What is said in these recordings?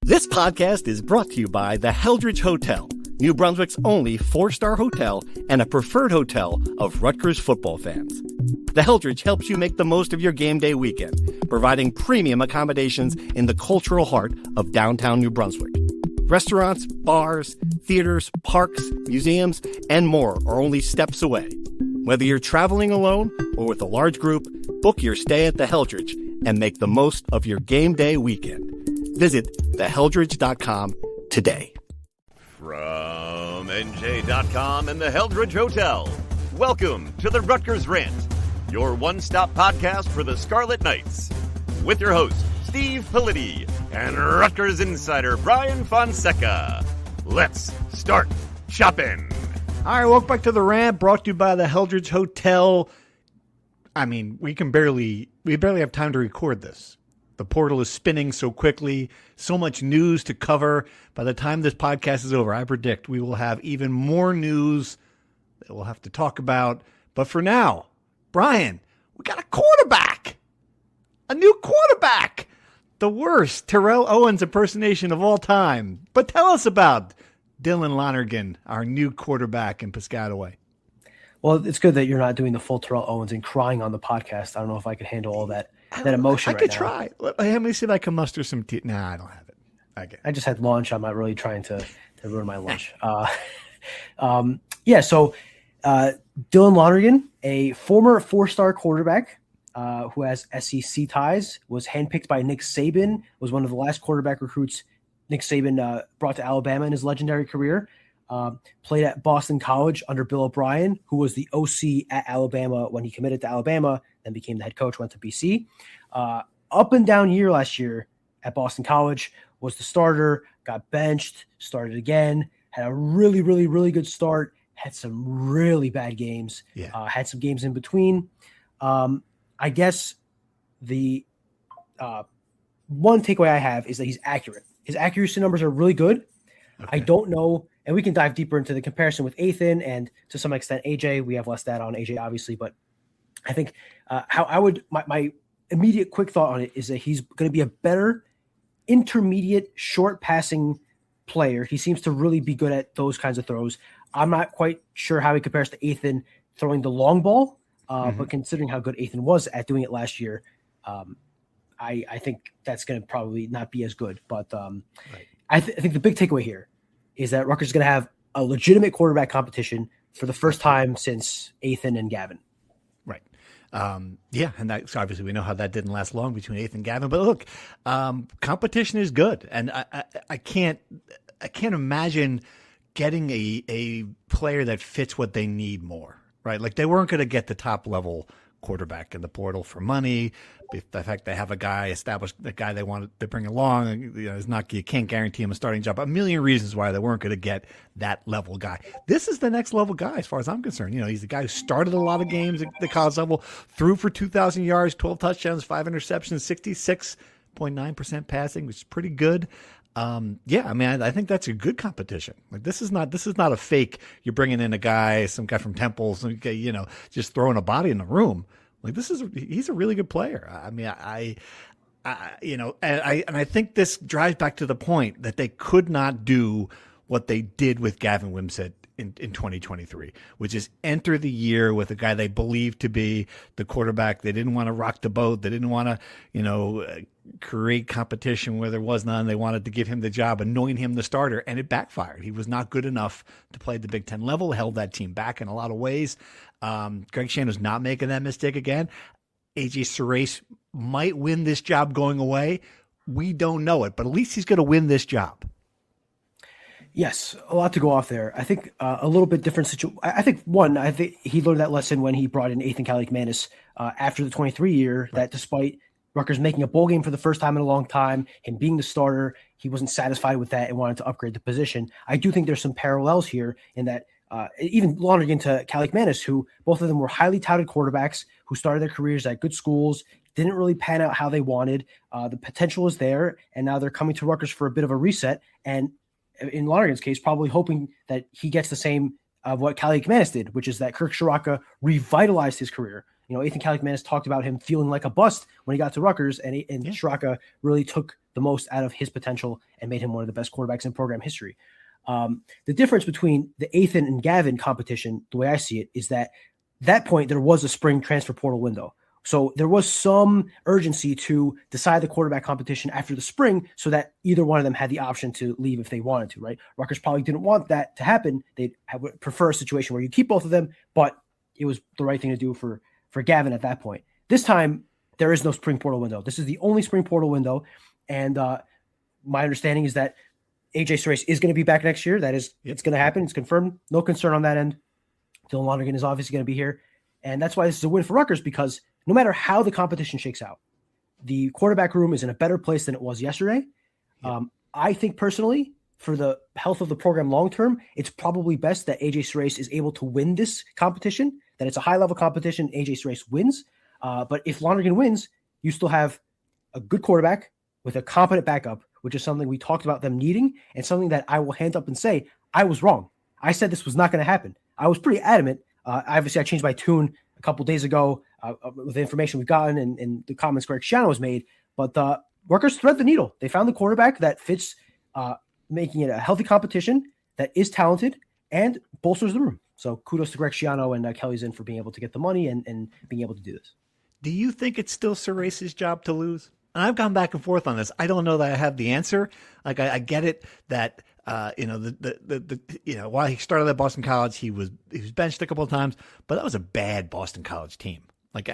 This podcast is brought to you by the Heldridge Hotel, New Brunswick's only 4-star hotel and a preferred hotel of Rutgers football fans. The Heldridge helps you make the most of your game day weekend, providing premium accommodations in the cultural heart of downtown New Brunswick. Restaurants, bars, theaters, parks, museums, and more are only steps away. Whether you're traveling alone or with a large group, book your stay at the Heldridge and make the most of your game day weekend. Visit theheldridge.com today. From NJ.com and the Heldridge Hotel, welcome to the Rutgers Rant, your one-stop podcast for the Scarlet Knights. With your host, Steve Politi, and Rutgers insider Brian Fonseca. Let's start shopping. All right, welcome back to the Rant, brought to you by the Heldridge Hotel. I mean, we barely have time to record this. The portal is spinning so quickly, so much news to cover. By the time this podcast is over, I predict we will have even more news that we'll have to talk about. But for now, Brian, we got a quarterback. A new quarterback. The worst Terrell Owens impersonation of all time. But tell us about Dylan Lonergan, our new quarterback in Piscataway. Well, it's good that you're not doing the full Terrell Owens and crying on the podcast. I don't know if I could handle all that emotion. I could try. Let me see if I can muster some Nah, I don't have it. Okay. I just had lunch. I'm not really trying to ruin my lunch. So Dylan Lonergan, a former 4-star quarterback who has SEC ties, was handpicked by Nick Saban, was one of the last quarterback recruits Nick Saban brought to Alabama in his legendary career. Played at Boston College under Bill O'Brien, who was the OC at Alabama when he committed to Alabama, then became the head coach, went to BC. Up and down year last year at Boston College, was the starter, got benched, started again, had a really, really, really good start, had some really bad games, had some games in between. I guess the one takeaway I have is that he's accurate. His accuracy numbers are really good. Okay. I don't know, and we can dive deeper into the comparison with Ethan and to some extent AJ. We have less data on AJ, obviously, but I think how I would my immediate quick thought on it is that he's going to be a better intermediate short passing player. He seems to really be good at those kinds of throws. I'm not quite sure how he compares to Ethan throwing the long ball, but considering how good Ethan was at doing it last year, I think that's going to probably not be as good. But right. I think the big takeaway here is that Rutgers is going to have a legitimate quarterback competition for the first time since Ethan and Gavin. Right. And that's obviously we know how that didn't last long between Ethan and Gavin. But look, competition is good, and I can't imagine getting a player that fits what they need more. Right. Like they weren't going to get the top level quarterback in the portal for money. The fact they have a guy established, the guy they wanted to bring along, is not, you can't guarantee him a starting job. A million reasons why they weren't going to get that level guy. This is the next level guy, as far as I'm concerned. He's the guy who started a lot of games at the college level, threw for 2,000 yards, 12 touchdowns, 5 interceptions, 66.9% passing, which is pretty good. I think that's a good competition. Like this is not a fake. You're bringing in some guy from Temple, just throwing a body in the room. Like he's a really good player. I mean, I think this drives back to the point that they could not do what they did with Gavin Wimsatt in 2023, which is enter the year with a guy they believed to be the quarterback. They didn't want to rock the boat. They didn't want to, create competition where there was none. They wanted to give him the job, anoint him the starter, and it backfired. He was not good enough to play at the Big Ten level, held that team back in a lot of ways. Greg Schiano's not making that mistake again. AJ Surace might win this job going away. We don't know it, but at least he's going to win this job. Yes, a lot to go off there. I think a little bit different situation. I think he learned that lesson when he brought in Ethan Kaliakmanis after the 23 year, right. That despite Rutgers making a bowl game for the first time in a long time, him being the starter, he wasn't satisfied with that and wanted to upgrade the position. I do think there's some parallels here in that even Lonergan to Kaliakmanis, who both of them were highly touted quarterbacks who started their careers at good schools, didn't really pan out how they wanted. The potential is there, and now they're coming to Rutgers for a bit of a reset. And in Lonergan's case, probably hoping that he gets the same of what Kaliakmanis did, which is that Kirk Ciarrocca revitalized his career Ethan Kaliakmanis talked about him feeling like a bust when he got to Rutgers, and Surace really took the most out of his potential and made him one of the best quarterbacks in program history. The difference between the Ethan and Gavin competition, the way I see it, is that point there was a spring transfer portal window. So there was some urgency to decide the quarterback competition after the spring so that either one of them had the option to leave if they wanted to, right? Rutgers probably didn't want that to happen. They'd prefer a situation where you keep both of them, but it was the right thing to do for Gavin at that point. This time, there is no spring portal window. This is the only spring portal window. And my understanding is that AJ Surace is going to be back next year. It's going to happen. It's confirmed. No concern on that end. Dylan Lonergan is obviously going to be here. And that's why this is a win for Rutgers, because no matter how the competition shakes out, the quarterback room is in a better place than it was yesterday. Yeah. I think personally, for the health of the program long-term, it's probably best that AJ Surace is able to win this competition, that it's a high-level competition, AJ Surace wins. But if Lonergan wins, you still have a good quarterback with a competent backup, which is something we talked about them needing, and something that I will hand up and say, I was wrong. I said this was not going to happen. I was pretty adamant. Obviously, I changed my tune a couple days ago with the information we've gotten and the comments Greg Schiano has made. But the Rutgers thread the needle. They found the quarterback that fits, making it a healthy competition that is talented and bolsters the room. So kudos to Greg Schiano and Kelly's in for being able to get the money and being able to do this. Do you think it's still Surace's job to lose? And I've gone back and forth on this. I don't know that I have the answer. Like I get it that while he started at Boston College, he was benched a couple of times, but that was a bad Boston College team. Like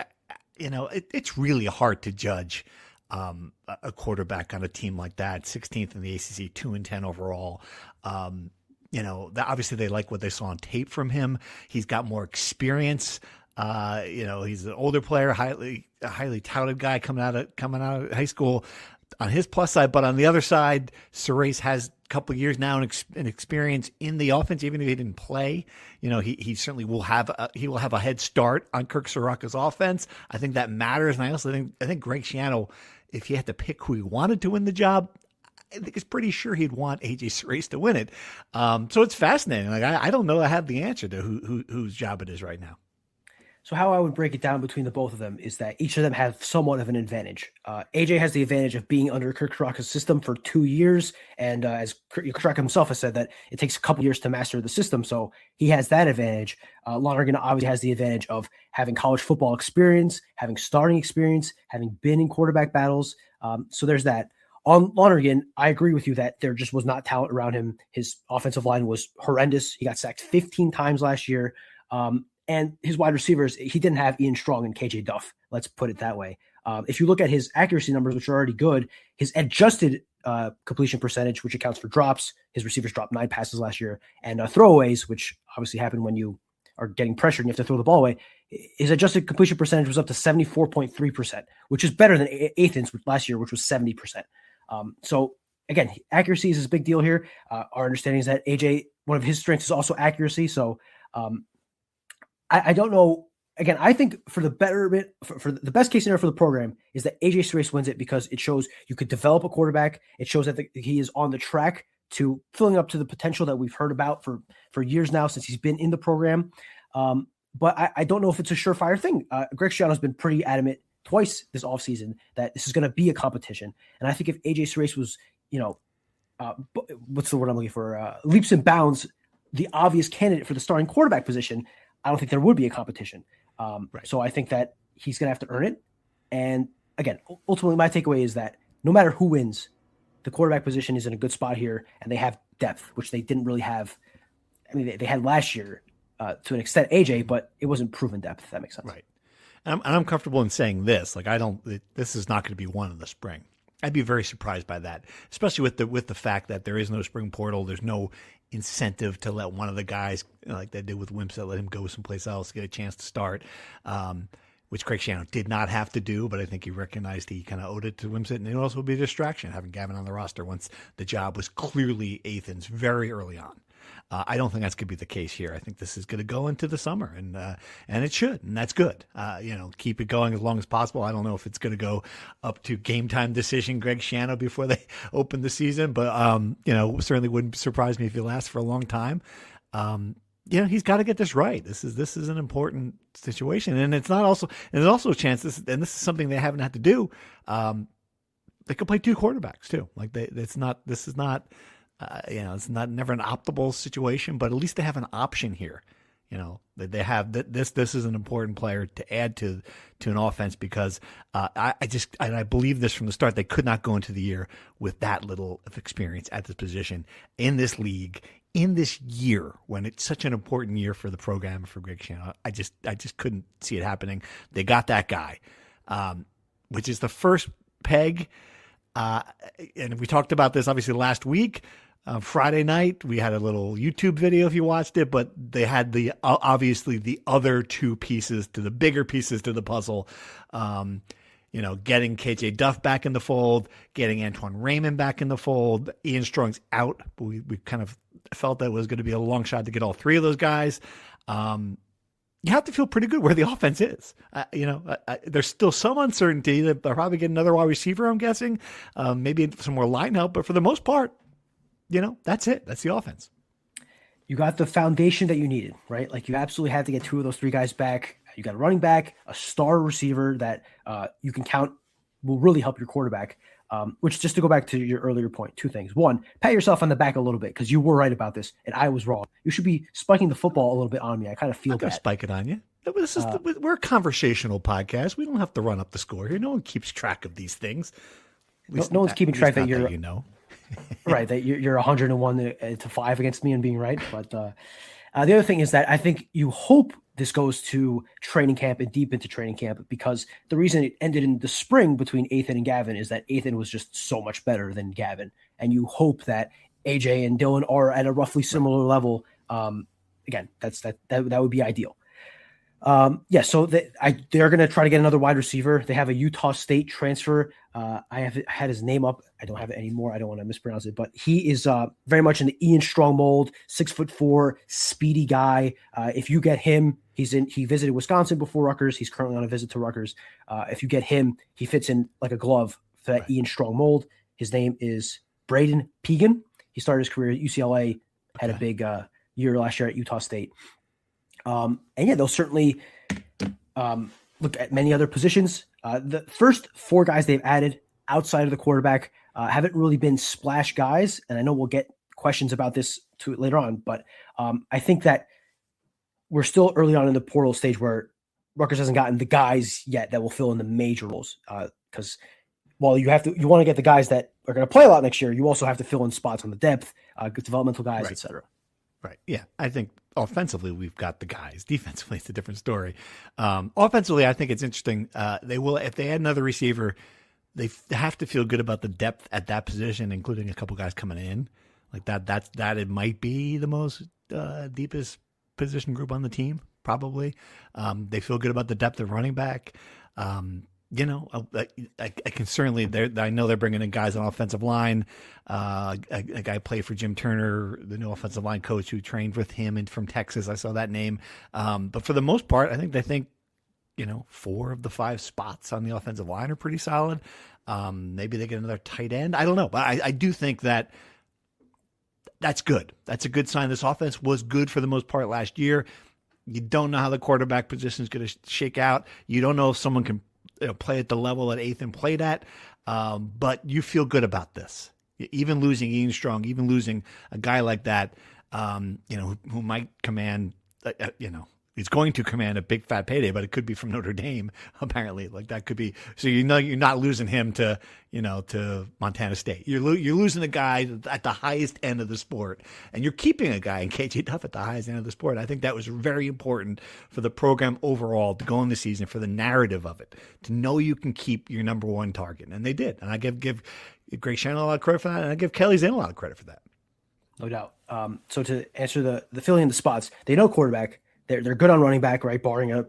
it's really hard to judge a quarterback on a team like that. 16th in the ACC, 2-10 overall. Obviously they like what they saw on tape from him. He's got more experience. He's an older player, a highly touted guy coming out of high school on his plus side, but on the other side, Surace has a couple of years now in experience in the offense, even if he didn't play. He certainly will have a head start on Kirk Ciarrocca's offense. I think that matters. And I also think Greg Schiano, if he had to pick who he wanted to win the job, I think he's pretty sure he'd want AJ Surace to win it. So it's fascinating. Like I don't know I have the answer to whose job it is right now. So how I would break it down between the both of them is that each of them have somewhat of an advantage. AJ has the advantage of being under Kirk Ciarrocca's system for 2 years. And as Kirk Ciarrocca himself has said, that it takes a couple years to master the system. So he has that advantage. Lonergan obviously has the advantage of having college football experience, having starting experience, having been in quarterback battles. So there's that. On Lonergan, I agree with you that there just was not talent around him. His offensive line was horrendous. He got sacked 15 times last year. And his wide receivers, he didn't have Ian Strong and KJ Duff. Let's put it that way. If you look at his accuracy numbers, which are already good, his adjusted completion percentage, which accounts for drops, his receivers dropped 9 passes last year, and throwaways, which obviously happen when you are getting pressured and you have to throw the ball away. His adjusted completion percentage was up to 74.3%, which is better than Ethan's last year, which was 70%. So again, accuracy is a big deal here. Our understanding is that AJ, one of his strengths is also accuracy. So I don't know. Again, I think for the betterment, for the best case scenario for the program is that AJ Surace wins it because it shows you could develop a quarterback. It shows that he is on the track to filling up to the potential that we've heard about for years now since he's been in the program. But I don't know if it's a surefire thing. Greg Schiano has been pretty adamant twice this offseason that this is going to be a competition. And I think if AJ Surace was, what's the word I'm looking for? Leaps and bounds, the obvious candidate for the starting quarterback position, I don't think there would be a competition. Right. So I think that he's going to have to earn it. And again, ultimately my takeaway is that no matter who wins, the quarterback position is in a good spot here and they have depth, which they didn't really have. I mean, they had last year to an extent AJ, but it wasn't proven depth, if that makes sense. Right. And I'm comfortable in saying this, this is not going to be one in the spring. I'd be very surprised by that, especially with the fact that there is no spring portal. There's no incentive to let one of the guys, like they did with Wimsatt, let him go someplace else, get a chance to start, which Greg Schiano did not have to do, but I think he recognized he kind of owed it to Wimsatt. And it would also be a distraction having Gavin on the roster once the job was clearly Ethan's very early on. I don't think that's going to be the case here. I think this is going to go into the summer, and it should, and that's good. Keep it going as long as possible. I don't know if it's going to go up to game time decision Greg Schiano before they open the season, but certainly wouldn't surprise me if it lasts for a long time. he's got to get this right. This is an important situation, and it's not also, and there's also a chance this is something they haven't had to do. They could play two quarterbacks too. Like it's not never an optimal situation, but at least they have an option here. They have this. This is an important player to add to an offense because I believe this from the start. They could not go into the year with that little of experience at this position in this league in this year when it's such an important year for the program for Greg Schiano. I just couldn't see it happening. They got that guy, which is the first peg. And we talked about this obviously last week. Friday night, we had a little YouTube video if you watched it, but they had obviously the other two pieces to the bigger pieces to the puzzle. Getting KJ Duff back in the fold, getting Antwan Raymond back in the fold. Ian Strong's out, but we kind of felt that it was going to be a long shot to get all three of those guys. You have to feel pretty good where the offense is. There's still some uncertainty that they'll probably get another wide receiver, I'm guessing, maybe some more line help, but for the most part, that's it. That's the offense. You got the foundation that you needed, right? Like you absolutely had to get two of those three guys back. You got a running back, a star receiver that you can count will really help your quarterback. Which, just to go back to your earlier point, two things. One, pat yourself on the back a little bit because you were right about this and I was wrong. You should be spiking the football a little bit on me. I kind of feel that. Spike it on you. We're a conversational podcast. We don't have to run up the score here. No one keeps track of these things. No one's keeping track that you're, right, that you're 101 to 5 against me and being right. But the other thing is that I think you hope this goes to training camp and deep into training camp because the reason it ended in the spring between Ethan and Gavin is that Ethan was just so much better than Gavin. And you hope that AJ and Dylan are at a roughly similar level. Again, that would be ideal. So they're going to try to get another wide receiver. They have a Utah State transfer. I had his name up. I don't have it anymore. I don't want to mispronounce it, but he is very much in the Ian Strong mold, 6'4", speedy guy. If you get him, he visited Wisconsin before Rutgers. He's currently on a visit to Rutgers. If you get him, he fits in like a glove for that Ian Strong mold. His name is Braden Pegan. He started his career at UCLA, had a big year last year at Utah State. They'll certainly look at many other positions. The first four guys they've added outside of the quarterback haven't really been splash guys, and I know we'll get questions about this later on, but I think that we're still early on in the portal stage where Rutgers hasn't gotten the guys yet that will fill in the major roles. Because while you want to get the guys that are going to play a lot next year, you also have to fill in spots on the depth, good developmental guys, etc. Right. Yeah. I think offensively we've got the guys. Defensively, it's a different story. Offensively, I think it's interesting. They will, if they add another receiver, they have to feel good about the depth at that position, including a couple guys coming in like that. It might be the most deepest position group on the team, probably. They feel good about the depth of running back. I can certainly. I know they're bringing in guys on offensive line. A guy played for Jim Turner, the new offensive line coach who trained with him and from Texas. I saw that name. But for the most part, I think they think 4 of the 5 spots on the offensive line are pretty solid. Maybe they get another tight end. I don't know, but I do think that that's good. That's a good sign. This offense was good for the most part last year. You don't know how the quarterback position is going to shake out. You don't know if someone can play at the level that Ethan played at, but you feel good about this. Even losing Ian Strong, even losing a guy like that, who might command, he's going to command a big fat payday, but it could be from Notre Dame, apparently. Like that could be. So you're not losing him to Montana State. You're losing a guy at the highest end of the sport, and you're keeping a guy in KJ Duff at the highest end of the sport. I think that was very important for the program overall to go in the season, for the narrative of it, to know you can keep your number one target, and they did. And I give Greg Schiano a lot of credit for that, and I give Kelly Zane a lot of credit for that. No doubt. So to answer the filling in the spots, they know quarterback. They're good on running back, right? Barring a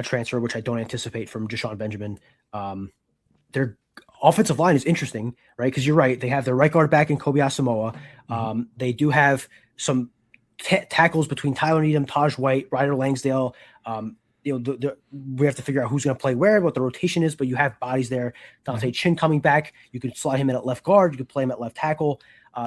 transfer, which I don't anticipate from Jashawn Benjamin. Their offensive line is interesting, right? Because you're right. They have their right guard back in Kobe Asamoah. They do have some tackles between Tyler Needham, Taj White, Ryder Langsdale. we have to figure out who's going to play where, what the rotation is, but you have bodies there. Dante Chin coming back. You could slide him in at left guard. You could play him at left tackle.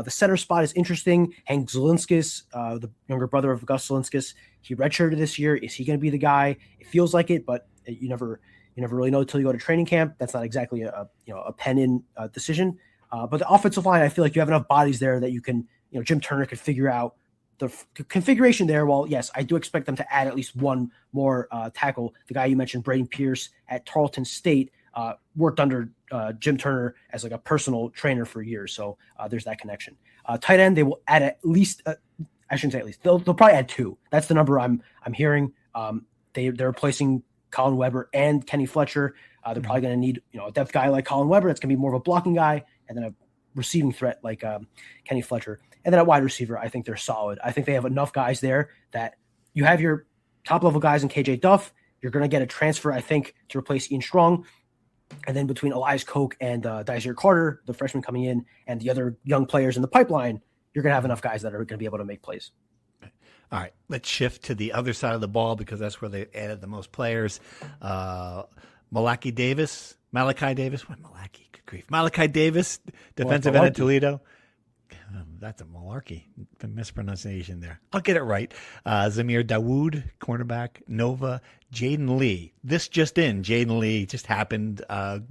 The center spot is interesting. Hank Zielinskis, the younger brother of Gus Zielinskis, he redshirted this year. Is he going to be the guy? It feels like it, but you never really know until you go to training camp. That's not exactly a pen in decision. But the offensive line, I feel like you have enough bodies there that you can, Jim Turner could figure out the configuration there. Well, yes, I do expect them to add at least one more tackle. The guy you mentioned, Braden Pierce at Tarleton State, worked under Jim Turner as like a personal trainer for years. So there's that connection. Tight end, they will add at least, I shouldn't say at least, they'll probably add 2. That's the number I'm hearing. They're replacing Colin Weber and Kenny Fletcher. They're probably going to need, a depth guy like Colin Weber. That's going to be more of a blocking guy, and then a receiving threat like Kenny Fletcher. And then at wide receiver, I think they're solid. I think they have enough guys there that you have your top level guys in KJ Duff. You're going to get a transfer, I think, to replace Ian Strong. And then between Elias Koch and Dysere Carter, the freshman coming in, and the other young players in the pipeline, you're going to have enough guys that are going to be able to make plays. All right, let's shift to the other side of the ball because that's where they added the most players. Malachi Davis. What, Malachi? Good grief. Malachi Davis, defensive end at Toledo. That's a malarkey. Mispronunciation there. I'll get it right. Zamir Dawood, cornerback. Nova. Jaden Lee. This just in. Jaden Lee just happened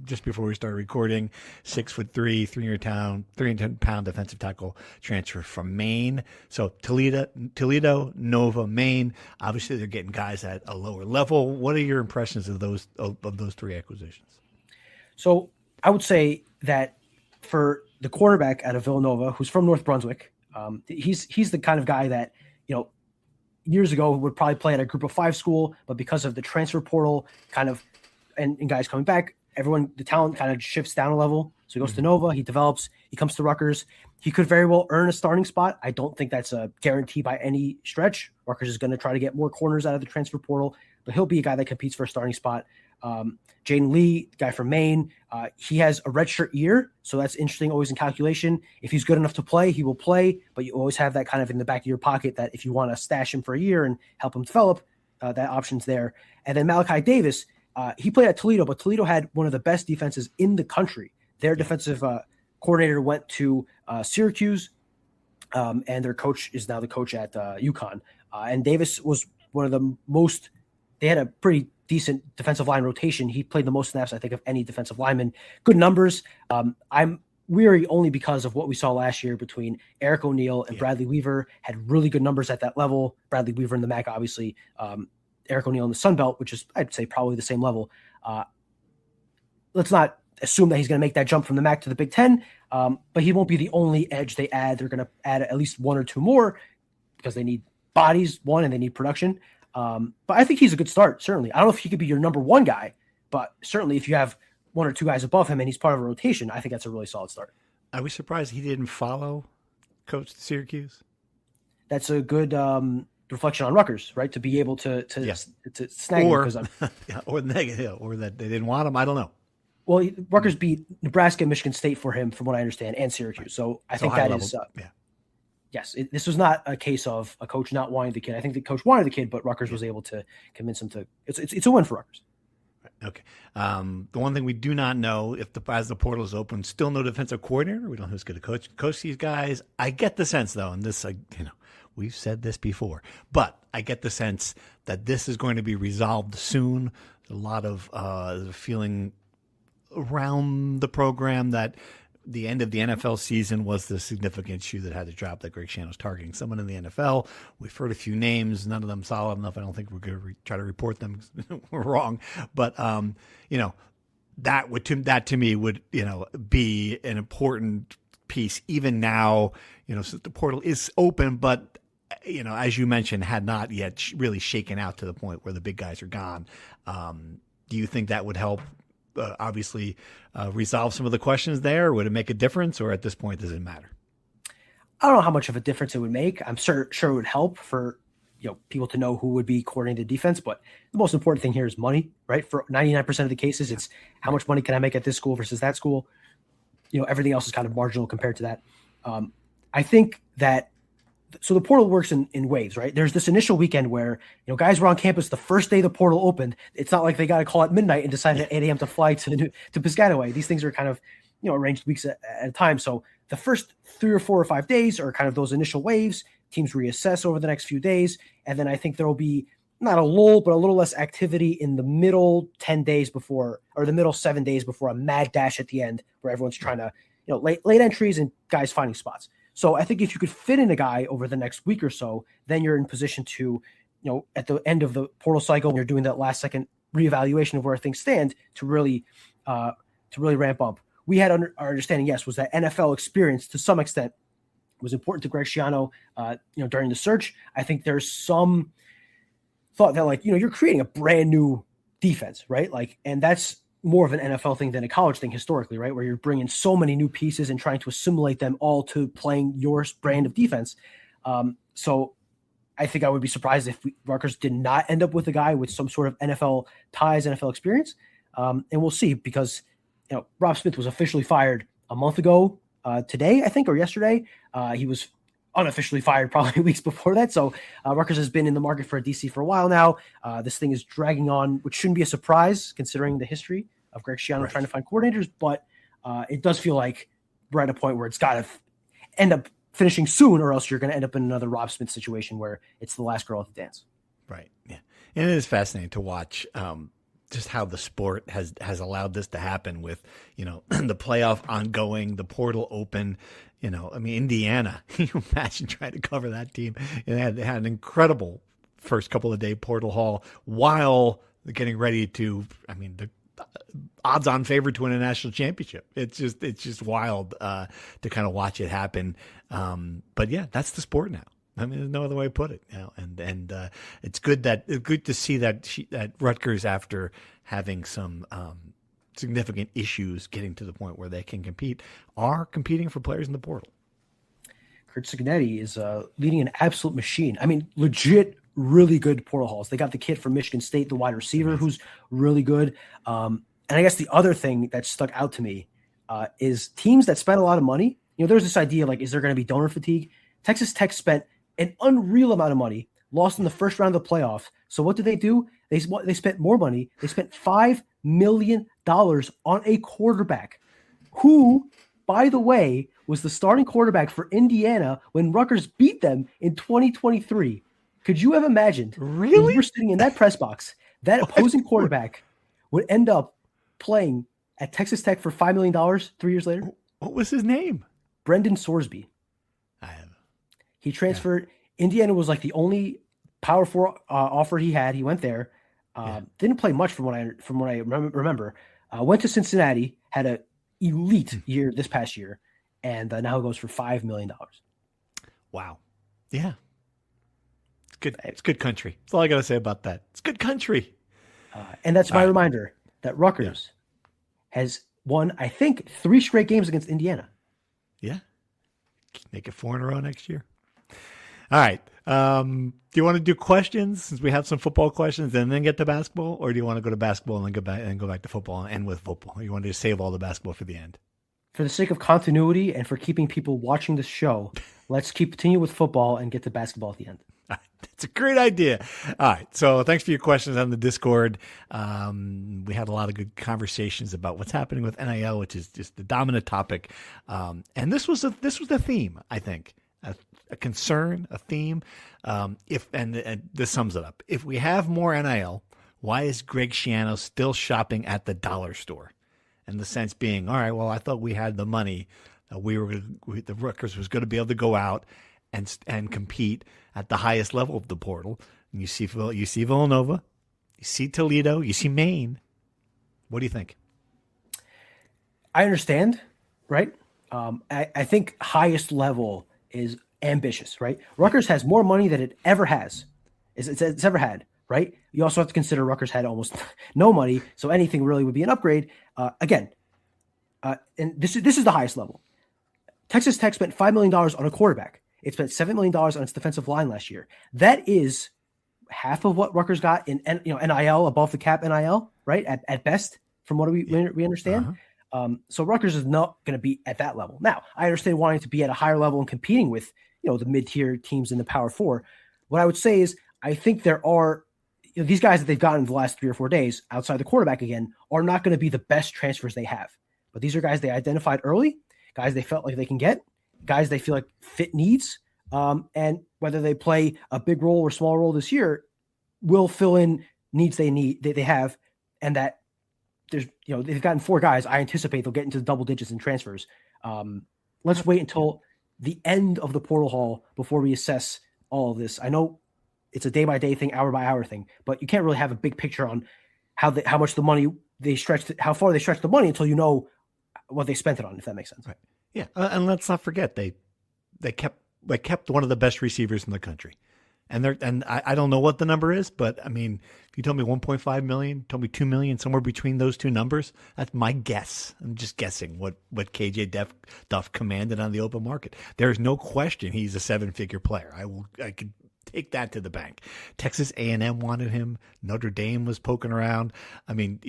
just before we started recording. 6'3", 310-pound defensive tackle transfer from Maine. So Toledo, Nova, Maine. Obviously, they're getting guys at a lower level. What are your impressions of those 3 acquisitions? So I would say that for the quarterback out of Villanova, who's from North Brunswick, he's the kind of guy that, years ago would probably play at a group of 5 school, but because of the transfer portal and guys coming back, the talent kind of shifts down a level. So he goes to Nova, he develops, he comes to Rutgers. He could very well earn a starting spot. I don't think that's a guarantee by any stretch. Rutgers is going to try to get more corners out of the transfer portal, but he'll be a guy that competes for a starting spot. Jaden Lee, guy from Maine, he has a redshirt year, so that's interesting, always in calculation. If he's good enough to play, he will play, but you always have that kind of in the back of your pocket that if you want to stash him for a year and help him develop, that option's there. And then Malachi Davis, he played at Toledo, but Toledo had one of the best defenses in the country. Their defensive coordinator went to Syracuse, and their coach is now the coach at UConn. And Davis was one of the most – they had a pretty – decent defensive line rotation. He played the most snaps, I think, of any defensive lineman. Good numbers. I'm weary only because of what we saw last year between Eric O'Neill and Bradley Weaver. Had really good numbers at that level. Bradley Weaver in the MAC, obviously. Eric O'Neill in the Sun Belt, which is, I'd say, probably the same level. Let's not assume that he's going to make that jump from the MAC to the Big Ten, but he won't be the only edge they add. They're going to add at least 1 or 2 more because they need bodies, and they need production. But I think he's a good start, certainly. I don't know if he could be your number 1 guy, but certainly if you have 1 or 2 guys above him and he's part of a rotation, I think that's a really solid start. I was surprised he didn't follow Coach Syracuse. That's a good reflection on Rutgers, right? To be able to snag or, him. Or negative, or that they didn't want him. I don't know. Well, Rutgers beat Nebraska and Michigan State for him, from what I understand, and Syracuse. So I think that level. Yes, this was not a case of a coach not wanting the kid. I think the coach wanted the kid, but Rutgers was able to convince him to. It's a win for Rutgers. Okay. The one thing we do not know, as the portal is open, still no defensive coordinator. We don't know who's going to coach these guys. I get the sense, though, and this, we've said this before, but I get the sense that this is going to be resolved soon. A lot of feeling around the program that the end of the NFL season was the significant shoe that had to drop, that Greg Schiano was targeting someone in the NFL. We've heard a few names, none of them solid enough. I don't think we're going to try to report them. We're wrong. But, that to me would, be an important piece even now, since the portal is open, but, as you mentioned, had not yet really shaken out to the point where the big guys are gone. Do you think that would help obviously resolve some of the questions there? Would it make a difference, or at this point does it matter? I don't know how much of a difference it would make. I'm sure it would help for people to know who would be coordinating the defense, but the most important thing here is money, right? For 99% of the cases, it's how much money can I make at this school versus that school. Everything else is kind of marginal compared to that. I think that so the portal works in waves, right? There's this initial weekend where, guys were on campus the first day the portal opened. It's not like they got a call at midnight and decided at 8 a.m. to fly to Piscataway. These things are kind of, arranged weeks at a time. So the first 3 or 4 or 5 days are kind of those initial waves. Teams reassess over the next few days. And then I think there will be not a lull, but a little less activity in the middle 10 days before, or the middle 7 days before a mad dash at the end where everyone's trying to, late entries and guys finding spots. So I think if you could fit in a guy over the next week or so, then you're in position to, at the end of the portal cycle, when you're doing that last second reevaluation of where things stand to really ramp up. We had our understanding, yes, was that NFL experience to some extent was important to Greg Schiano, during the search. I think there's some thought that you're creating a brand new defense, right? And that's more of an NFL thing than a college thing historically, right? Where you're bringing so many new pieces and trying to assimilate them all to playing your brand of defense. So I think I would be surprised if Rutgers did not end up with a guy with some sort of NFL ties, NFL experience. And we'll see, because, Rob Smith was officially fired a month ago today, I think, or yesterday. He was unofficially fired probably weeks before that. So Rutgers has been in the market for a DC for a while now. This thing is dragging on, which shouldn't be a surprise considering the history of Greg Schiano trying to find coordinators. But it does feel like we're at a point where it's got to end up finishing soon, or else you're going to end up in another Rob Smith situation where it's the last girl at the dance. Right. Yeah. And it is fascinating to watch just how the sport has allowed this to happen with, the playoff ongoing, the portal open. Indiana, can you imagine trying to cover that team? They had an incredible first couple of day portal haul while getting ready to, the odds on favorite to win a national championship. It's just wild to kind of watch it happen. But yeah, that's the sport now. There's no other way to put it. And it's good to see that Rutgers, after having some significant issues getting to the point where they can compete, are competing for players in the portal. Kurt Cignetti is leading an absolute machine. Legit, really good portal hauls. They got the kid from Michigan State, the wide receiver, who's really good. And I guess the other thing that stuck out to me is teams that spent a lot of money. There's this idea, is there going to be donor fatigue? Texas Tech spent an unreal amount of money, lost in the first round of the playoffs. So what did they do? They spent more money. They spent $5 million on a quarterback who, by the way, was the starting quarterback for Indiana when Rutgers beat them in 2023. Could you have imagined, really, when you were sitting in that press box, that opposing quarterback would end up playing at Texas Tech for $5 million 3 years later? What was his name? Brendan Sorsby. He transferred. Yeah. Indiana was the only Power 4 offer he had. He went there. Didn't play much from what I remember. Went to Cincinnati, had an elite year this past year, and now goes for $5 million. Wow. Yeah. It's good. It's good country. That's all I got to say about that. It's good country. And that's my reminder that Rutgers has won, I think, 3 straight games against Indiana. Yeah. Make it 4 in a row next year. All right. Do you want to do questions, since we have some football questions, and then get to basketball, or do you want to go to basketball and then go back to football and end with football? Or you want to just save all the basketball for the end? For the sake of continuity and for keeping people watching the show, let's continue with football and get to basketball at the end. That's a great idea. All right. So thanks for your questions on the Discord. We had a lot of good conversations about what's happening with NIL, which is just the dominant topic. And this was the theme, I think. A concern, a theme. And this sums it up. If we have more NIL, why is Greg Schiano still shopping at the dollar store? And the sense being, all right, well, I thought we had the money. The Rutgers was going to be able to go out and compete at the highest level of the portal. And you see Villanova, you see Toledo, you see Maine. What do you think? I understand, right? I think highest level is ambitious, right? Rutgers has more money than it ever has. It's ever had, right? You also have to consider Rutgers had almost no money, so anything really would be an upgrade. And this is the highest level. Texas Tech spent $5 million on a quarterback. It spent $7 million on its defensive line last year. That is half of what Rutgers got in NIL, above the cap NIL, right? At best, from what we understand. So Rutgers is not going to be at that level. Now, I understand wanting to be at a higher level and competing with, the mid-tier teams in the Power Four. What I would say is I think there are these guys that they've gotten in the last 3 or 4 days outside the quarterback again are not going to be the best transfers they have. But these are guys they identified early, guys they felt like they can get, guys they feel like fit needs. And whether they play a big role or small role this year will fill in needs they have. And that there's, they've gotten 4 guys. I anticipate they'll get into the double digits in transfers. Let's wait until the end of the portal haul before we assess all of this. I know it's a day-by-day thing, hour-by-hour thing, but you can't really have a big picture on how much the money they stretched, how far they stretched the money until you know what they spent it on, if that makes sense. Right. Yeah, and let's not forget they kept one of the best receivers in the country, and I don't know what the number is, but I mean, if you told me 1.5 million, told me 2 million, somewhere between those two numbers, that's my guess. I'm just guessing what KJ Duff commanded on the open market. There's no question he's a 7-figure player. I could take that to the bank. Texas A&M wanted him. Notre Dame was poking around. I mean,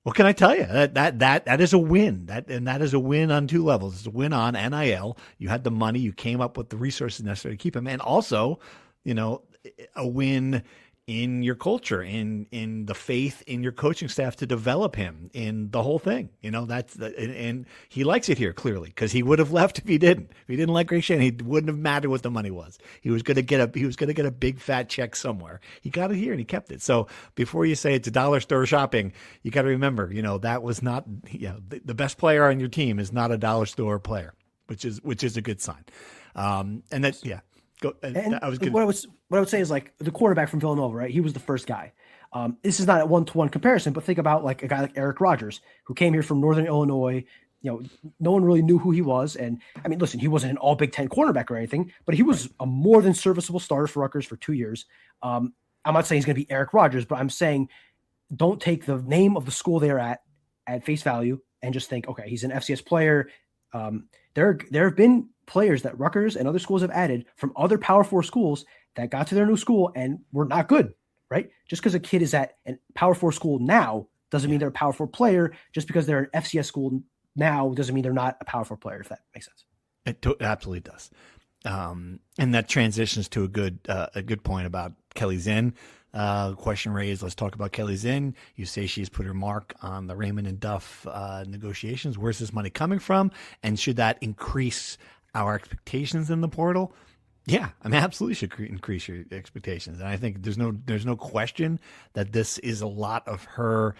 what can I tell you? That is a win. That is a win on 2 levels. It's a win on NIL. You had the money. You came up with the resources necessary to keep him, and also, a win in your culture, in the faith in your coaching staff to develop him in the whole thing. And he likes it here clearly, because he would have left if he didn't. If he didn't like Greg Schiano, it wouldn't have mattered what the money was. He was going to get a big fat check somewhere. He got it here and he kept it. So before you say it's a dollar store shopping, you got to remember, that was not, the best player on your team is not a dollar store player, which is a good sign. And that, yeah. Go, and what I would say is, like, the quarterback from Villanova, right? He was the first guy. This is not a 1-to-1 comparison, but think about like a guy like Eric Rogers, who came here from Northern Illinois. No one really knew who he was. And I mean, listen, he wasn't an all Big Ten quarterback or anything, but he was a more than serviceable starter for Rutgers for 2 years. I'm not saying he's going to be Eric Rogers, but I'm saying don't take the name of the school they're at face value and just think, okay, he's an FCS player. There have been players that Rutgers and other schools have added from other Power 4 schools that got to their new school and were not good, right? Just because a kid is at a Power 4 school now doesn't mean they're a Power 4 player. Just because they're an FCS school now doesn't mean they're not a Power 4 player, if that makes sense. It absolutely does. And that transitions to a good point about Kelly Zinn. Question raised. Let's talk about Kelly Zinn. You say she's put her mark on the Raymond and Duff negotiations. Where's this money coming from? And should that increase our expectations in the portal? Yeah, I mean, absolutely should increase your expectations. And I think there's no question that this is a lot of her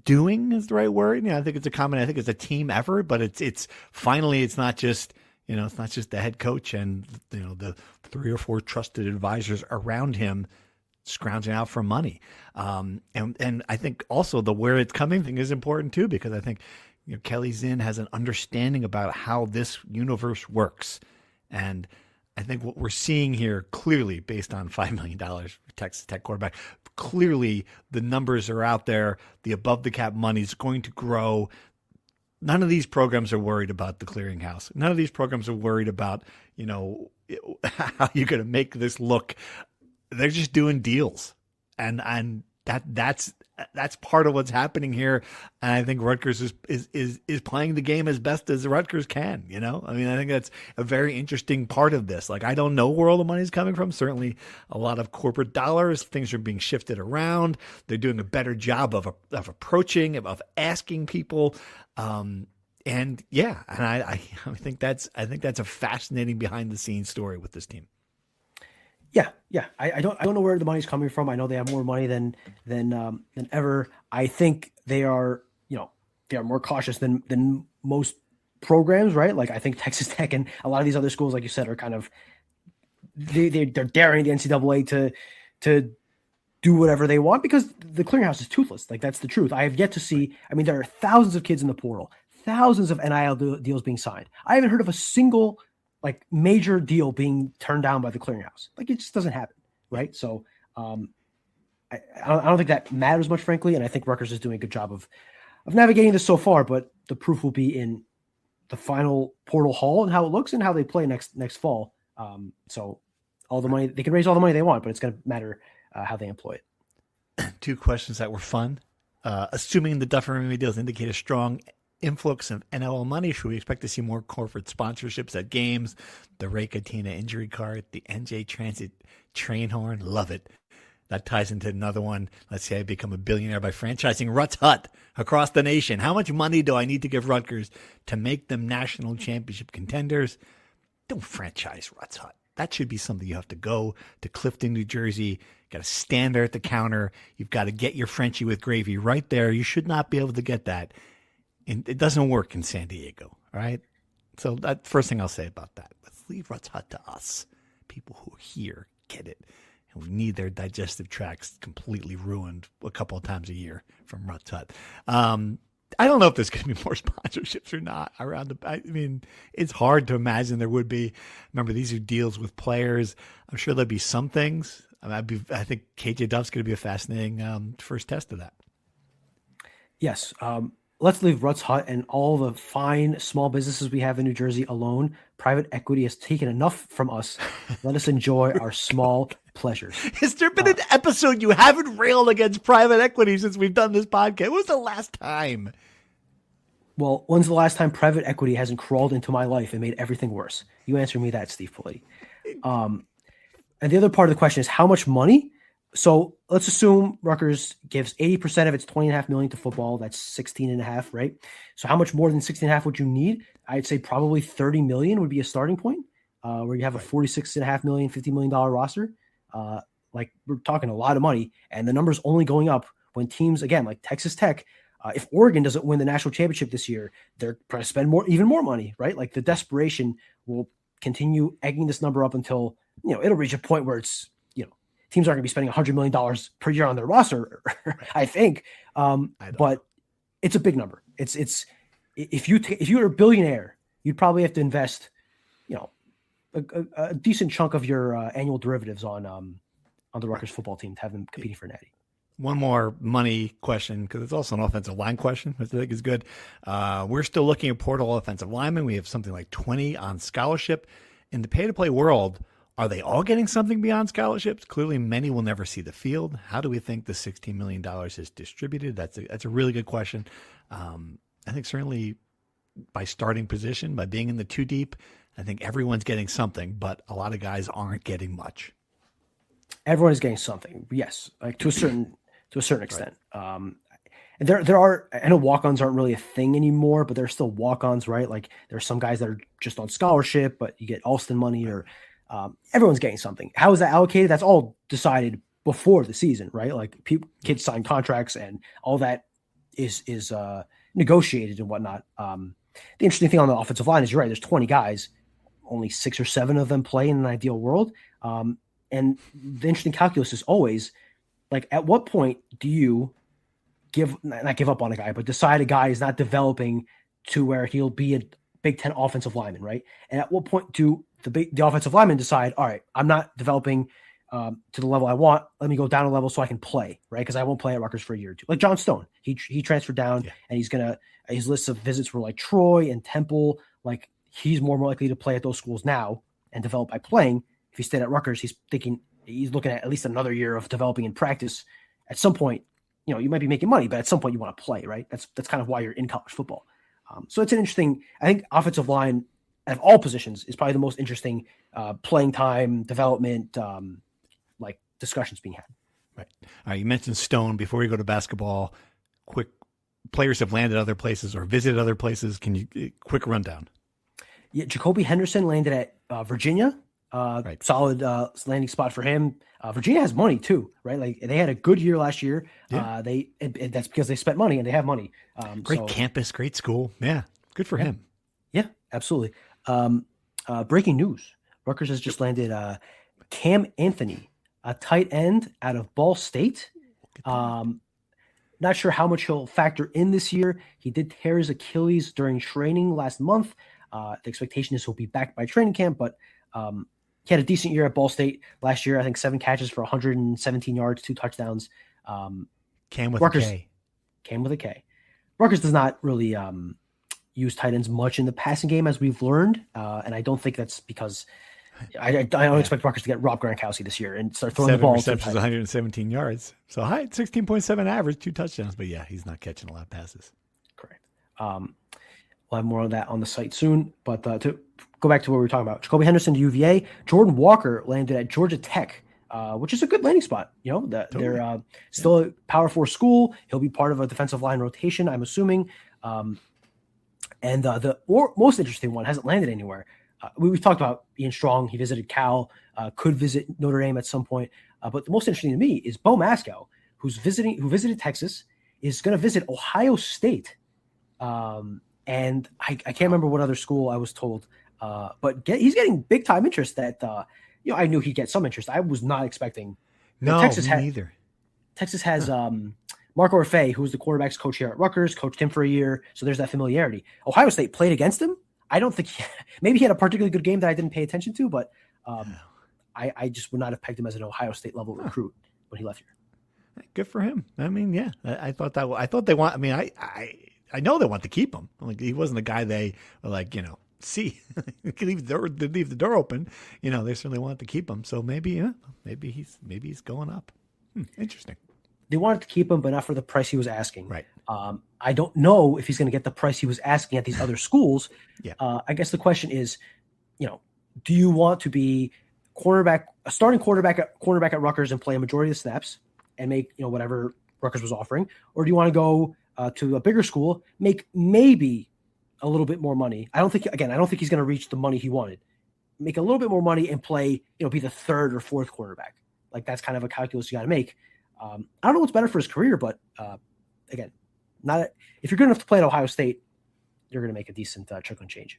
doing, is the right word. I think it's I think it's a team effort, but it's finally, it's not just, it's not just the head coach and, the 3 or 4 trusted advisors around him scrounging out for money. And I think also the where it's coming thing is important too, because I think, Kelly Zinn has an understanding about how this universe works. And I think what we're seeing here clearly, based on $5 million for Texas Tech quarterback, clearly the numbers are out there. The above the cap money is going to grow. None of these programs are worried about the clearinghouse. None of these programs are worried about, how you're going to make this look. They're just doing deals. And that's part of what's happening here. And I think Rutgers is playing the game as best as Rutgers can, I mean, I think that's a very interesting part of this. Like, I don't know where all the money is coming from. Certainly a lot of corporate dollars, things are being shifted around. They're doing a better job of approaching, of asking people. And I think that's a fascinating behind the scenes story with this team. Yeah. I don't know where the money's coming from. I know they have more money than ever. I think they are more cautious than most programs, right? Like, I think Texas Tech and a lot of these other schools, like you said, are kind of they're daring the NCAA to do whatever they want because the clearinghouse is toothless. Like, that's the truth. I have yet to see. I mean, there are thousands of kids in the portal, thousands of NIL deals being signed. I haven't heard of a single major deal being turned down by the clearinghouse. Like, it just doesn't happen, right? So I don't think that matters much, frankly, and I think Rutgers is doing a good job of navigating this so far, but the proof will be in the final portal haul and how it looks and how they play next fall. So all the money, they can raise all the money they want, but it's going to matter how they employ it. 2 questions that were fun. Assuming the Duff and Raymond deals indicate a strong influx of NLL money, should we expect to see more corporate sponsorships at games? The Ray Katina injury card, the NJ Transit train horn, love it. That ties into another one. Let's say I become a billionaire by franchising Ruts Hut across the nation. How much money do I need to give Rutgers to make them national championship contenders? Don't franchise Ruts Hut. That should be something you have to go to Clifton, New Jersey. Got to stand there at the counter. You've got to get your Frenchie with gravy right there. You should not be able to get that. And it doesn't work in San Diego, all right? So that's first thing I'll say about that. Let's leave Ruts Hut to us. People who are here get it. And we need their digestive tracts completely ruined a couple of times a year from Ruts Hut. I don't know if there's going to be more sponsorships or not around the. I mean, it's hard to imagine there would be. Remember, these are deals with players. I'm sure there'll be some things. I think KJ Duff's going to be a fascinating first test of that. Yes. Let's leave Ruts Hut and all the fine small businesses we have in New Jersey alone. Private equity has taken enough from us. Let us enjoy our small pleasures. Has there been an episode you haven't railed against private equity since we've done this podcast? When was the last time? Well, when's the last time private equity hasn't crawled into my life and made everything worse? You answer me that, Steve Politi. And the other part of the question is how much money? So let's assume Rutgers gives 80% of its $20.5 million to football. That's 16.5, right? So how much more than 16.5 would you need? I'd say probably 30 million would be a starting point, where you have a $46.5 million, $50 million roster. Like we're talking a lot of money, and the number's only going up when teams, again, like Texas Tech, if Oregon doesn't win the national championship this year, they're going to spend even more money, right? Like the desperation will continue egging this number up until, it'll reach a point where it's, teams aren't going to be spending $100 million per year on their roster, I think. But it's a big number. It's if you were a billionaire, you'd probably have to invest, a decent chunk of your annual derivatives on the Rutgers football team to have them competing for natty. One more money question, because it's also an offensive line question, which I think is good. We're still looking at portal offensive linemen. We have something like 20 on scholarship. In the pay-to-play world, are they all getting something beyond scholarships? Clearly, many will never see the field. How do we think the $16 million is distributed? That's a really good question. I think certainly by starting position, by being in the two deep, I think everyone's getting something, but a lot of guys aren't getting much. Everyone is getting something, yes, like to a certain extent. Right. And there are, I know walk-ons aren't really a thing anymore, but there's still walk-ons, right? Like there are some guys that are just on scholarship, but you get Alston money or everyone's getting something. How is that allocated? That's all decided before the season, right? Like kids sign contracts and all that is negotiated and whatnot. The interesting thing on the offensive line is you're right. There's 20 guys, only 6 or 7 of them play in an ideal world. And the interesting calculus is always like, at what point do you not give up on a guy, but decide a guy is not developing to where he'll be a Big Ten offensive lineman, right? And at what point do the offensive linemen decide, all right, I'm not developing to the level I want. Let me go down a level so I can play, right? Because I won't play at Rutgers for a year or two. Like John Stone, he transferred down, and his list of visits were like Troy and Temple. Like he's more likely to play at those schools now and develop by playing. If he stayed at Rutgers, he's looking at least another year of developing in practice. At some point, you might be making money, but at some point you want to play, right? That's kind of why you're in college football. So it's an interesting, I think offensive line of all positions is probably the most interesting playing time, development, like discussions being had. Right. All right. You mentioned Stone. Before we go to basketball, quick players have landed other places or visited other places. Can you quick rundown? Yeah. Jacoby Henderson landed at Virginia. Right. Solid landing spot for him. Virginia has money too, right? Like they had a good year last year. Yeah. That's because they spent money and they have money. Great campus, great school. Yeah. Good for him. Yeah, absolutely. Breaking news. Rutgers has just landed Cam Anthony, a tight end out of Ball State. Not sure how much he'll factor in this year. He did tear his Achilles during training last month. The expectation is he'll be back by training camp, but he had a decent year at Ball State last year. I think 7 catches for 117 yards, 2 touchdowns. Cam with Rutgers, a K. Cam with a K. Rutgers does not really use tight ends much in the passing game, as we've learned. And I don't think that's because I don't expect Rutgers to get Rob Gronkowski this year and start throwing the ball. 7 receptions, 117 yards. So high, 16.7 average, 2 touchdowns. But yeah, he's not catching a lot of passes. Correct. We'll have more of that on the site soon. But to go back to what we were talking about, Jacoby Henderson to UVA, Jordan Walker landed at Georgia Tech, which is a good landing spot. They're still a Power 4 school. He'll be part of a defensive line rotation, I'm assuming. And the most interesting one hasn't landed anywhere. We've talked about Ian Strong. He visited Cal, could visit Notre Dame at some point. But the most interesting to me is Bo Mascow, who visited Texas, is going to visit Ohio State. And I can't remember what other school I was told. But he's getting big time interest that, I knew he'd get some interest. I was not expecting. No, Texas me neither. Texas has Marco Orfei, who's the quarterback's coach here at Rutgers, coached him for a year. So there's that familiarity. Ohio State played against him. I don't think maybe he had a particularly good game that I didn't pay attention to, but I just would not have pegged him as an Ohio State level recruit when he left here. Good for him. I mean, yeah, I thought they want. I mean, I know they want to keep him. Like he wasn't a guy they were like, see, leave the door open. They certainly wanted to keep him. So maybe he's going up. Interesting. They wanted to keep him, but not for the price he was asking. Right. I don't know if he's going to get the price he was asking at these other schools. Yeah. I guess the question is, do you want to be a starting cornerback at Rutgers and play a majority of the snaps and make whatever Rutgers was offering, or do you want to go to a bigger school, make maybe a little bit more money? I don't think he's going to reach the money he wanted. Make a little bit more money and play, be the third or fourth quarterback. Like that's kind of a calculus you got to make. I don't know what's better for his career, but again, if you're good enough to play at Ohio State, you're going to make a decent chunk and change.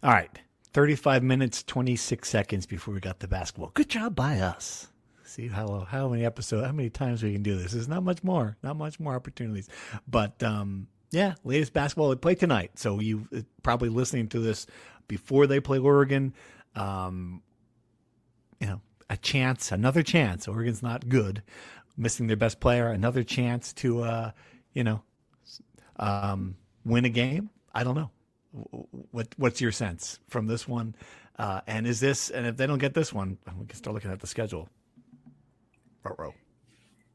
All right. 35 minutes, 26 seconds before we got to basketball. Good job by us. See how many times we can do this. There's not much more opportunities. But latest basketball they play tonight. So you probably listening to this before they play Oregon. Another chance. Oregon's not good, missing their best player. Another chance to, win a game. I don't know. What's your sense from this one? And if they don't get this one, we can start looking at the schedule. Row.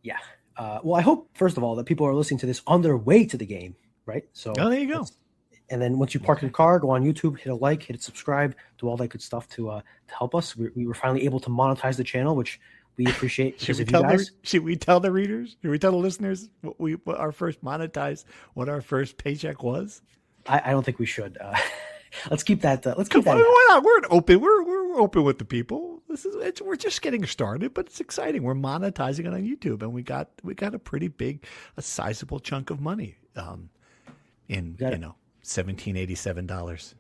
Yeah. Well, I hope first of all that people are listening to this on their way to the game, right? So there you go. And then once you park your car, go on YouTube, hit a like, hit a subscribe, do all that good stuff to help us. We were finally able to monetize the channel, which we appreciate. Should we tell the readers? Should we tell the listeners what our first paycheck was? I don't think we should. Let's keep that. Why not? We're open. We're open with the people. We're just getting started, but it's exciting. We're monetizing it on YouTube, and we got a sizable chunk of money. $1787.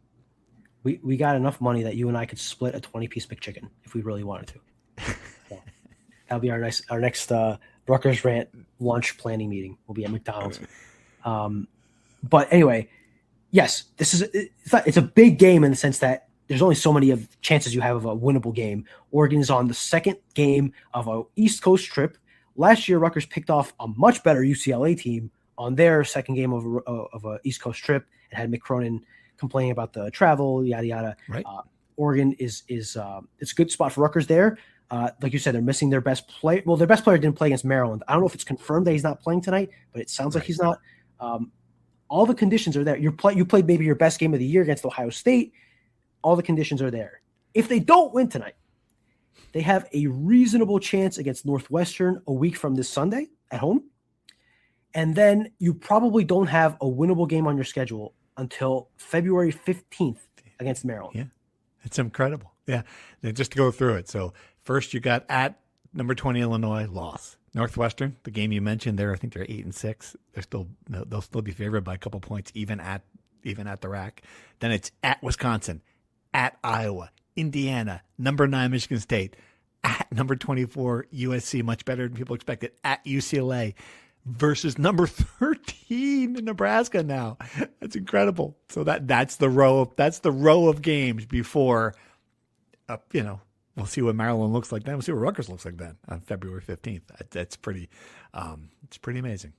We got enough money that you and I could split a 20-piece McChicken if we really wanted to. So that'll be our next Rutgers Rant lunch planning meeting. We'll be at McDonald's. But anyway, yes, it's a big game in the sense that there's only so many of chances you have of a winnable game. Oregon is on the second game of a East Coast trip. Last year, Rutgers picked off a much better UCLA team on their second game of a East Coast trip and had Mick Cronin complaining about the travel, yada yada. Right. Oregon is it's a good spot for Rutgers there. Like you said, they're missing their best player. Well, their best player didn't play against Maryland. I don't know if it's confirmed that he's not playing tonight, but it sounds like he's not. All the conditions are there. You played maybe your best game of the year against Ohio State. All the conditions are there. If they don't win tonight, they have a reasonable chance against Northwestern a week from this Sunday at home. And then you probably don't have a winnable game on your schedule until February 15th against Maryland. Yeah, it's incredible. Yeah, just to go through it. So first you got at number 20 Illinois, loss. Northwestern, the game you mentioned there, I think they're 8-6. They'll still be favored by a couple points, even at the rack. Then it's at Wisconsin, at Iowa, Indiana, number 9 Michigan State, at number 24 USC, much better than people expected, at UCLA. Versus number 13 in Nebraska now. That's incredible. So that's the row of games before, we'll see what Maryland looks like then. We'll see what Rutgers looks like then on February 15th. That's pretty, it's pretty amazing.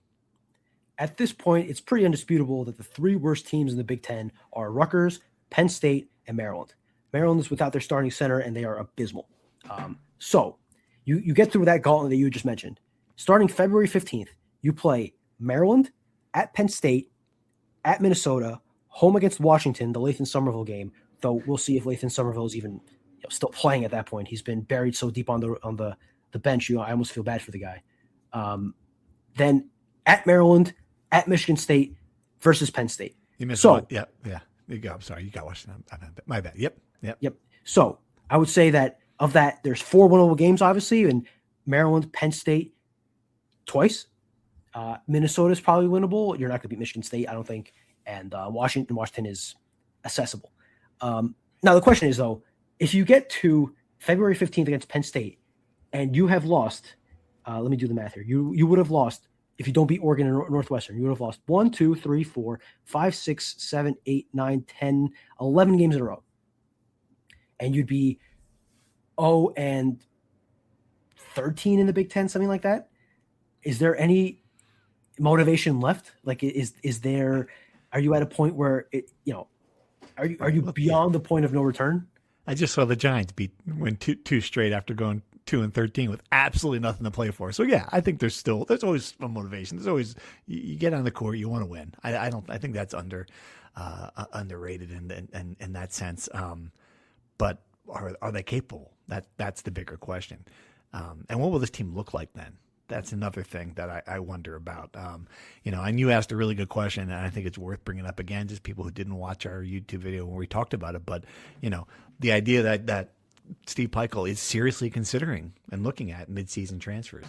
At this point, it's pretty indisputable that the 3 worst teams in the Big Ten are Rutgers, Penn State, and Maryland. Maryland is without their starting center, and they are abysmal. So you get through that gauntlet that you just mentioned. Starting February 15th, you play Maryland, at Penn State, at Minnesota, home against Washington, the Lathan Somerville game, though we'll see if Lathan Somerville is even still playing at that point. He's been buried so deep on the bench, I almost feel bad for the guy. Then at Maryland, at Michigan State versus Penn State. You missed one. Yeah. You go. I'm sorry. You got Washington. My bad. Yep. So I would say that of that, there's 4 winnable games, obviously, and Maryland, Penn State twice. Minnesota is probably winnable. You're not going to beat Michigan State, I don't think. And Washington is accessible. Now the question is, though, if you get to February 15th against Penn State and you have lost, let me do the math here. You would have lost, if you don't beat Oregon and Northwestern, you would have lost 1, 2, 3, 4, 5, 6, 7, 8, 9, 10, 11 games in a row. And you'd be 0 and 13 in the Big Ten, something like that. Is there any motivation left? Like, are you at a point where are you beyond the point of no return? I just saw the Giants win two straight after going 2-13 with absolutely nothing to play for. So yeah, I think there's always a motivation. There's always, you get on the court, you want to win. I think that's underrated in that sense. But are they capable? That's the bigger question. And what will this team look like then? That's another thing that I wonder about. And you asked a really good question, and I think it's worth bringing up again, just people who didn't watch our YouTube video when we talked about it. But, the idea that Steve Pikiell is seriously considering and looking at midseason transfers,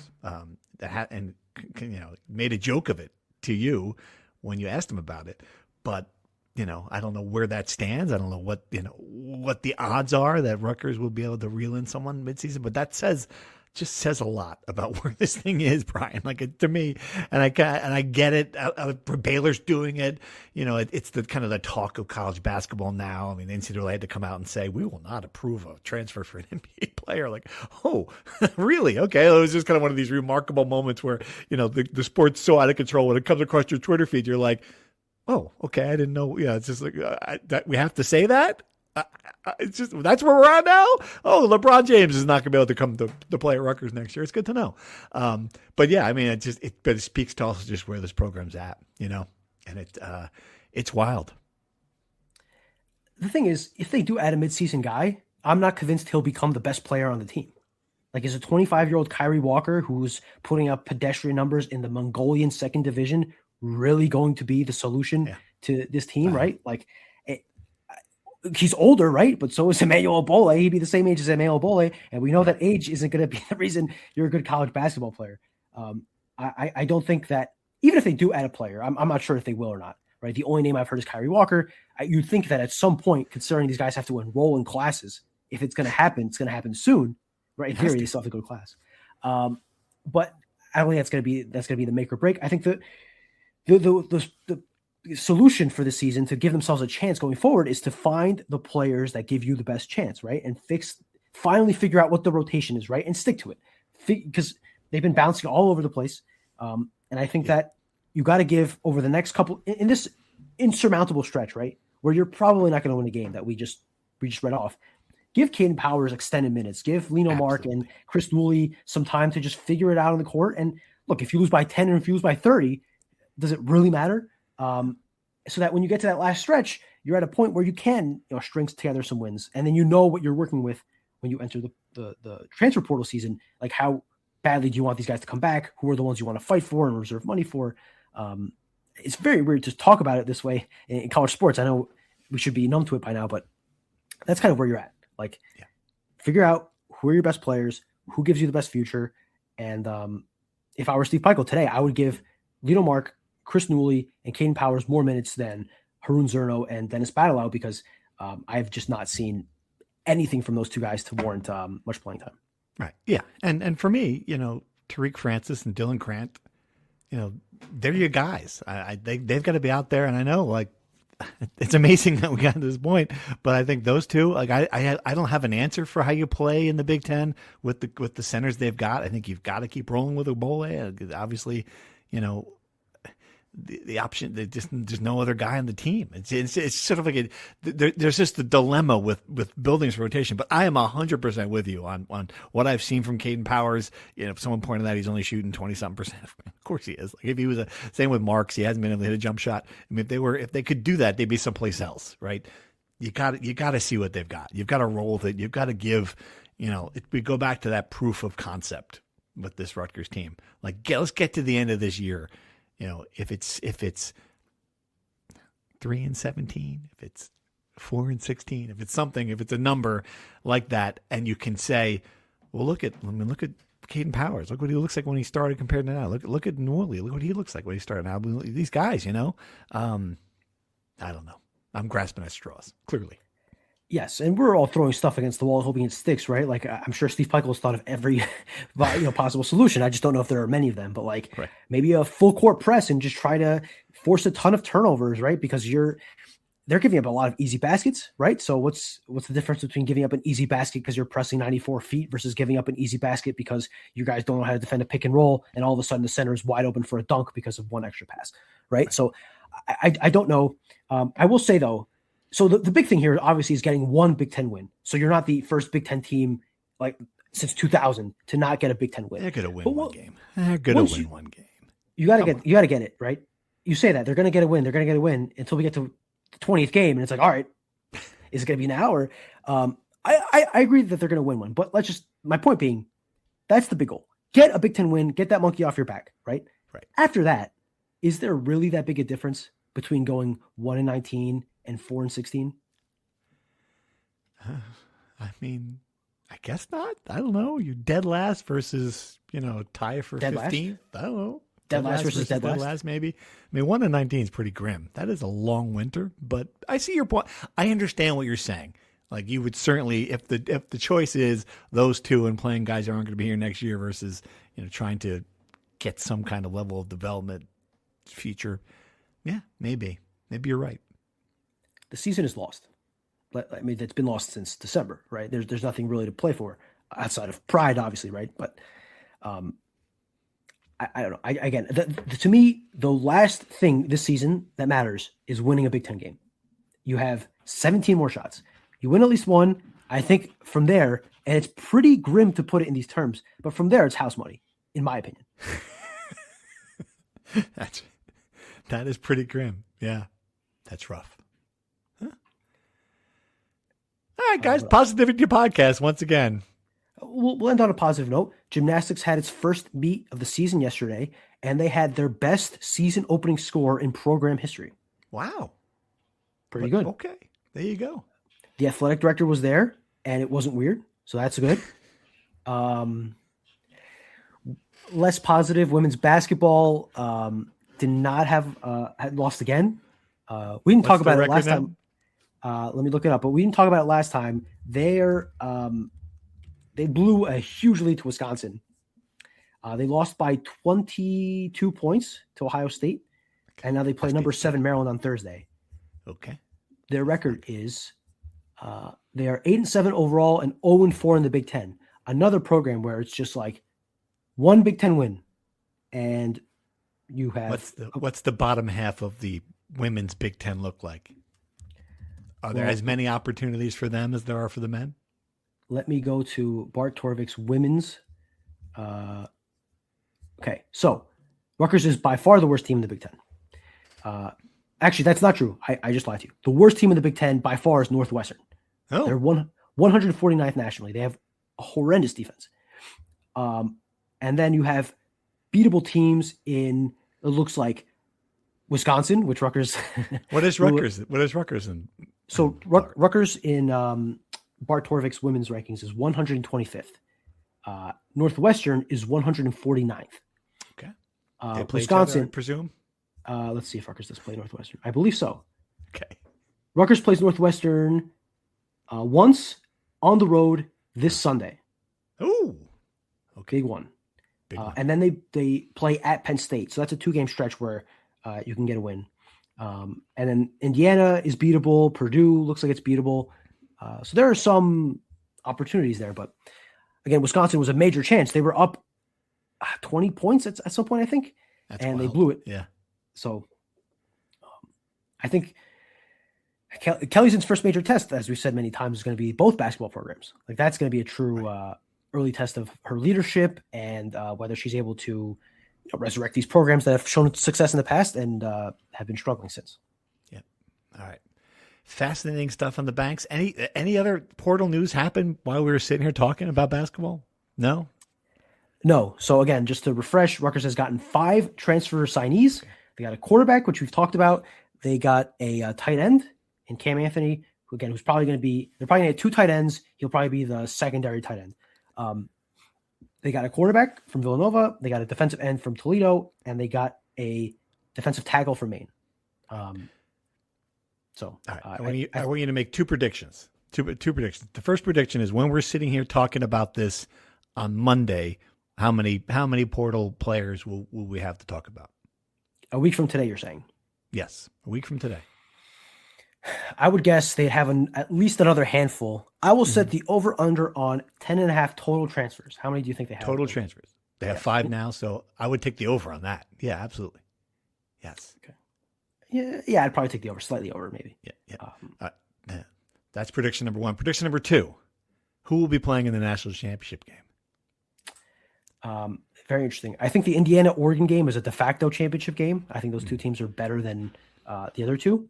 made a joke of it to you when you asked him about it. But, I don't know where that stands. I don't know what the odds are that Rutgers will be able to reel in someone midseason, but that just says a lot about where this thing is, Brian. Like, to me, and I get it. Baylor's doing it. It's the kind of the talk of college basketball now. I mean, the NCAA had to come out and say, we will not approve a transfer for an NBA player. Like, oh, really? Okay. It was just kind of one of these remarkable moments where, the sport's so out of control. When it comes across your Twitter feed, you're like, oh, okay. I didn't know. Yeah. It's just like that we have to say that. It's just, that's where we're at now. Oh, LeBron James is not going to be able to come to play at Rutgers next year. It's good to know. But yeah, I mean, it speaks to also just where this program's at, and it's wild. The thing is, if they do add a midseason guy, I'm not convinced he'll become the best player on the team. Like, is a 25-year-old Kyrie Walker who's putting up pedestrian numbers in the Mongolian second division really going to be the solution to this team, right? Like, he's older, right? But so is Emmanuel Bole. He'd be the same age as Emmanuel Bole. And we know that age isn't going to be the reason you're a good college basketball player. I don't think that, even if they do add a player, I'm not sure if they will or not, right? The only name I've heard is Kyrie Walker. You'd think that at some point, considering these guys have to enroll in classes, if it's going to happen, it's going to happen soon, right? In theory, they still have to go to class. But I don't think that's going to be the make or break. I think that the solution for the season to give themselves a chance going forward is to find the players that give you the best chance, right? And finally figure out what the rotation is, right? And stick to it, because they've been bouncing all over the place. And I think that you got to give over the next couple in this insurmountable stretch, right? Where you're probably not going to win a game that we just read off. Give Caden Powers extended minutes. Give Lino Mark and Chris Dooley some time to just figure it out on the court. And look, if you lose by 10 and if you lose by 30, does it really matter? So that when you get to that last stretch, you're at a point where you can string together some wins, and then what you're working with when you enter the transfer portal season. Like, how badly do you want these guys to come back? Who are the ones you want to fight for and reserve money for? It's very weird to talk about it this way in college sports. I know we should be numb to it by now, but that's kind of where you're at. Like, figure out who are your best players, who gives you the best future. And if I were Steve Pikiell today, I would give Lino Mark, Chris Dooley, and Caden Powers more minutes than Harun Zerno and Dennis Badelau, because I've just not seen anything from those two guys to warrant much playing time. Right. Yeah. And for me, Tariq Francis and Dylan Krant, they're your guys. They've got to be out there. And I know, like, it's amazing that we got to this point, but I think those two, like, I don't have an answer for how you play in the Big Ten with the centers they've got. I think you've got to keep rolling with Obole. Obviously, the option. There's no other guy on the team. It's sort of like there's just the dilemma with building this rotation. But I am 100% with you on what I've seen from Caden Powers. If someone pointed out he's only shooting 20-something%, of course he is. Like if he was same with Marks, he hasn't been able to hit a jump shot. I mean, if they could do that, they'd be someplace else, right? You got to see what they've got. You've got to roll with it. You've got to give. We go back to that proof of concept with this Rutgers team. Like, let's get to the end of this year. If it's 3-17, if it's 4-16, if it's something, if it's a number like that, and you can say, well, look at Caden Powers. Look what he looks like when he started compared to now. Look at Norley. Look what he looks like when he started now. These guys, I don't know. I'm grasping at straws, clearly. Yes, and we're all throwing stuff against the wall, hoping it sticks, right? Like I'm sure Steve Peichel has thought of every possible solution. I just don't know if there are many of them. But right. Maybe a full court press and just try to force a ton of turnovers, right? Because they're giving up a lot of easy baskets, right? So what's the difference between giving up an easy basket because you're pressing 94 feet versus giving up an easy basket because you guys don't know how to defend a pick and roll, and all of a sudden the center is wide open for a dunk because of one extra pass, right? So I don't know. I will say though. So the big thing here obviously is getting one Big Ten win. So you're not the first Big Ten team since 2000 to not get a Big Ten win. They're going to win one game. They're going to win one game. You got to get it, right? You say that they're going to get a win. They're going to get a win until we get to the 20th game, and it's like, all right, is it going to be now? Or I agree that they're going to win one, but my point being, that's the big goal. Get a Big Ten win. Get that monkey off your back, right? Right. After that, is there really that big a difference between going 1-19 and 4-16? I mean, I guess not. I don't know. You dead last versus, tie for 15th. I don't know. Dead last versus dead last, maybe. I mean, 1-19 is pretty grim. That is a long winter, but I see your point. I understand what you're saying. Like you would certainly, if the choice is those two and playing guys who aren't going to be here next year versus, trying to get some kind of level of development future. Yeah, maybe you're right. The season is lost. I mean, it's been lost since December, right? There's nothing really to play for outside of pride, obviously, right? But I don't know. Again, to me, the last thing this season that matters is winning a Big Ten game. You have 17 more shots. You win at least one. I think from there, and it's pretty grim to put it in these terms, but from there, it's house money, in my opinion. That is pretty grim. Yeah, that's rough. Huh? All right, guys, Positivity Podcast once again. We'll end on a positive note. Gymnastics had its first meet of the season yesterday, and they had their best season opening score in program history. Wow. Pretty good. Okay, there you go. The athletic director was there, and it wasn't weird, so that's good. Less positive, women's basketball did not had lost again. We didn't talk about it last time. Let me look it up, but we didn't talk about it last time. They blew a huge lead to Wisconsin. They lost by 22 points to Ohio State, and now they play number 7 Maryland on Thursday. Okay. Their record is they are 8-7 overall and 0-4 in the Big Ten. Another program where it's just like one Big Ten win, and you have what's the bottom half of the women's Big Ten look like? Are there as many opportunities for them as there are for the men? Let me go to Bart Torvik's women's. Okay, so Rutgers is by far the worst team in the Big Ten. Actually, that's not true. I just lied to you. The worst team in the Big Ten by far is Northwestern. Oh. They're 149th nationally. They have a horrendous defense. And then you have beatable teams in, it looks like, Wisconsin, which Rutgers. What is Rutgers? What is Rutgers in? So Rutgers in Bart Torvik's women's rankings is 125th. Northwestern is 149th. Okay. They play Wisconsin, each other, I presume. Let's see if Rutgers does play Northwestern. I believe so. Okay. Rutgers plays Northwestern once on the road this Sunday. Oh, okay. Big one. And then they play at Penn State. So that's a 2-game stretch where you can get a win. And then Indiana is beatable. Purdue looks like it's beatable. So there are some opportunities there. But again, Wisconsin was a major chance. They were up 20 points at some point, I think. That's and wild. they blew it. Yeah. So I think Kelly's first major test, as we've said many times, is going to be both basketball programs. Like that's going to be a true early test of her leadership and whether she's able to resurrect these programs that have shown success in the past and have been struggling since. Yeah. All right. Fascinating stuff on the banks. Any other portal news happen while we were sitting here talking about basketball? No. So again, just to refresh, Rutgers has gotten 5 transfer signees. They got a quarterback, which we've talked about. They got a tight end in Cam Anthony, who's probably going to be. They're probably going to have 2 tight ends. He'll probably be the secondary tight end. They got a quarterback from Villanova. They got a defensive end from Toledo, and they got a defensive tackle from Maine. All right. I want you to make 2 predictions. Two predictions. The first prediction is when we're sitting here talking about this on Monday, how many portal players will we have to talk about? A week from today, you're saying? Yes, a week from today. I would guess they'd have at least another handful. I will set the over-under on 10.5 total transfers. How many do you think they have? Total transfers. They have 5 now, so I would take the over on that. Yeah, absolutely. Yes. Okay. Yeah, I'd probably take the over, slightly over, maybe. Yeah. That's prediction number 1. Prediction number 2: who will be playing in the national championship game? Very interesting. I think the Indiana-Oregon game is a de facto championship game. I think those 2 teams are better than the other 2.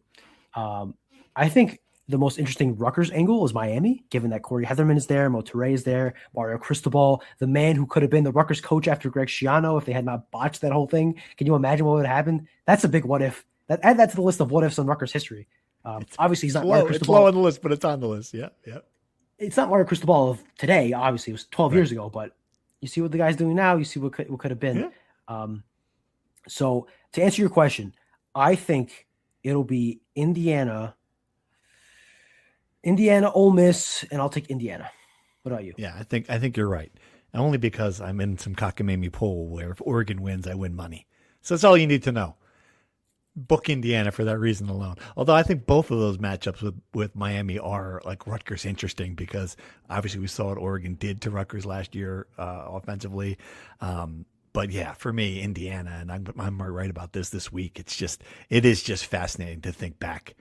I think the most interesting Rutgers angle is Miami, given that Corey Heatherman is there, Monterey is there, Mario Cristobal, the man who could have been the Rutgers coach after Greg Schiano if they had not botched that whole thing. Can you imagine what would have happened? That's a big what if. Add that to the list of what ifs on Rutgers history. Obviously, he's not Mario Cristobal. It's low on the list, but it's on the list. Yeah. It's not Mario Cristobal of today. Obviously, it was 12 years ago, but you see what the guy's doing now. You see what could have been. Yeah. So to answer your question, I think it'll be Indiana, Ole Miss, and I'll take Indiana. What about you? Yeah, I think you're right. Only because I'm in some cockamamie poll where if Oregon wins, I win money. So that's all you need to know. Book Indiana for that reason alone. Although I think both of those matchups with Miami are like Rutgers interesting because obviously we saw what Oregon did to Rutgers last year offensively. But yeah, for me, Indiana, and I'm right about this week. It is just fascinating to think back.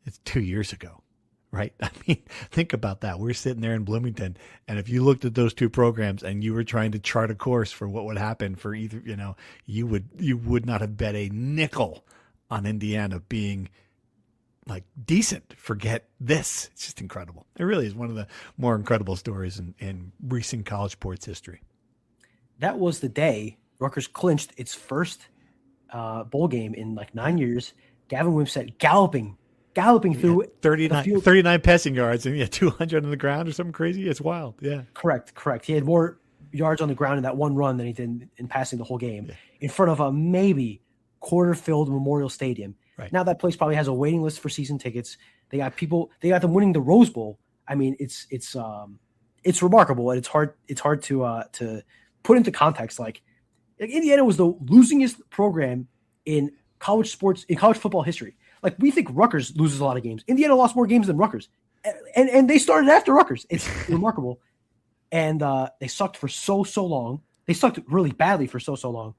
It's 2 years ago, right? I mean, think about that. We're sitting there in Bloomington, and if you looked at those 2 programs and you were trying to chart a course for what would happen for either, you would not have bet a nickel on Indiana being like decent. Forget this. It's just incredible. It really is one of the more incredible stories in recent college sports history. That was the day Rutgers clinched its first bowl game in like 9 years. Gavin Wimsatt galloping through 39 passing yards and 200 on the ground or something crazy. It's wild. Yeah. Correct. He had more yards on the ground in that one run than he did in passing the whole game in front of a maybe quarter-filled Memorial Stadium. Right. Now that place probably has a waiting list for season tickets. They got them winning the Rose Bowl. I mean, it's remarkable, and it's hard to put into context. Like Indiana was the losingest program in college sports, in college football history. Like we think Rutgers loses a lot of games. Indiana lost more games than Rutgers, and they started after Rutgers. It's remarkable. And they sucked for so long. They sucked really badly for so long.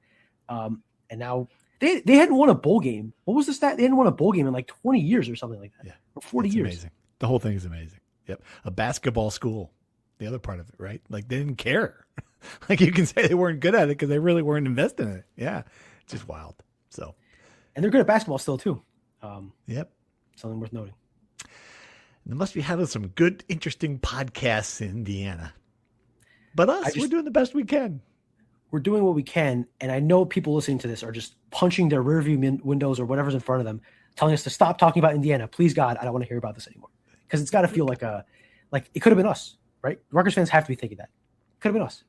And now they hadn't won a bowl game. What was the stat? They hadn't won a bowl game in like 20 years or something like that. Yeah. Or 40 years. Amazing. The whole thing is amazing. Yep. A basketball school. The other part of it, right? Like they didn't care. Like you can say they weren't good at it because they really weren't investing in it. Yeah. It's just wild. So. And they're good at basketball still too. Yep. Something worth noting. They must be having some good, interesting podcasts in Indiana. But we're doing the best we can. We're doing what we can, and I know people listening to this are just punching their rearview windows or whatever's in front of them, telling us to stop talking about Indiana. Please, God, I don't want to hear about this anymore. Because it's got to feel like it could have been us, right? Rutgers fans have to be thinking that. It could have been us.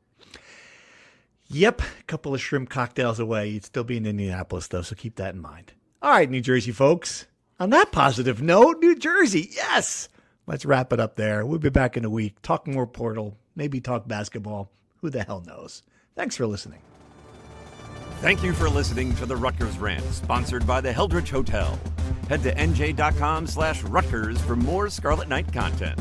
Yep, a couple of shrimp cocktails away. You'd still be in Indianapolis, though, so keep that in mind. All right, New Jersey folks. On that positive note, New Jersey, yes! Let's wrap it up there. We'll be back in a week. Talk more portal, maybe talk basketball. Who the hell knows? Thanks for listening. Thank you for listening to the Rutgers Rant, sponsored by the Heldridge Hotel. Head to NJ.com/Rutgers for more Scarlet Knight content.